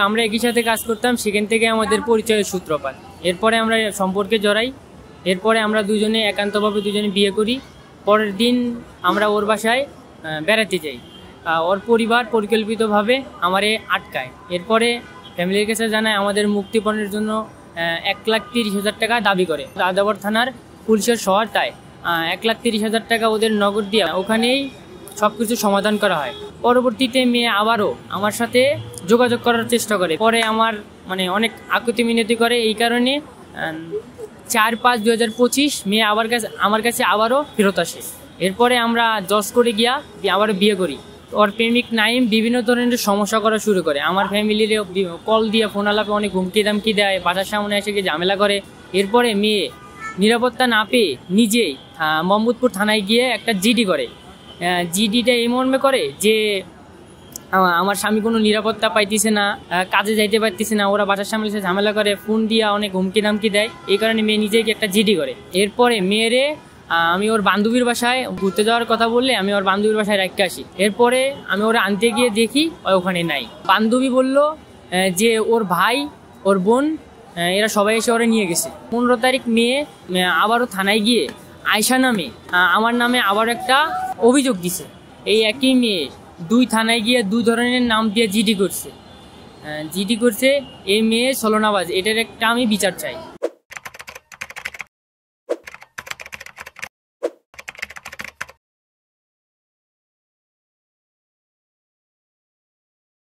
আমরা একই সাথে কাজ করতাম, সেখান থেকে আমাদের পরিচয়ের সূত্রপাত। এরপরে আমরা সম্পর্কে জড়াই, এরপরে আমরা দুজনে একান্তভাবে দুজনে বিয়ে করি। পরের দিন আমরা ওর বাসায় বেড়াতে যাই। ওর পরিবার পরিকল্পিতভাবে আমারে আটকায়। এরপরে ফ্যামিলির কাছে জানায় আমাদের মুক্তিপণের জন্য 1,30,000 টাকা দাবি করে। আদাবর থানার পুলিশের সহায়তায় 1,30,000 টাকা ওদের নগদ দিয়ে ওখানেই সব কিছু সমাধান করা হয়। পরবর্তীতে মেয়ে আবারও আমার সাথে যোগাযোগ করার চেষ্টা করে। পরে আমার অনেক আকুতি মিনতি করে। এই কারণে 4/5/2025 মেয়ে আমার কাছে আবারও ফেরত আসে। এরপরে আমরা জজ করে গিয়া আবার বিয়ে করি। ওর প্রেমিক নাইম বিভিন্ন ধরনের সমস্যা করা শুরু করে। আমার ফ্যামিলির কল দিয়ে ফোন আলাপে অনেক হুমকি দামকি দেয়, বাসার সামনে এসে গিয়ে ঝামেলা করে। এরপরে মেয়ে নিরাপত্তা না পেয়ে নিজেই মোহাম্মদপুর থানায় গিয়ে একটা জিডি করে। জিডিটা এই মর্মে করে যে আমার স্বামী কোনো নিরাপত্তা পাইতেছে না, কাজে যাইতে পারতেছে না, ওরা বাসার সামনে এসে ঝামেলা করে, ফোন দিয়ে অনেক হুমকি দামকি দেয়। এই কারণে মেয়ে নিজেই একটা জিডি করে। এরপরে মেয়েরে আমি ওর বান্ধবীর বাসায় ঘুরতে যাওয়ার কথা বললে আমি ওর বান্ধবীর বাসায় রাখতে আসি। এরপরে আমি ওরা আনতে গিয়ে দেখি ওখানে নাই। বান্ধবী বলল যে ওর ভাই ওর বোন এরা সবাই এসে ওরা নিয়ে গেছে। 15 তারিখ মেয়ে আবারও থানায় গিয়ে আয়শা নামে আমার নামে আবার একটা অভিযোগ দিছে। এই একই মেয়ে 2 থানায় গিয়ে 2 ধরনের নাম দিয়ে জিডি করছে। এই মেয়ে ছলনাবাজ, এটার একটা আমি বিচার চাই।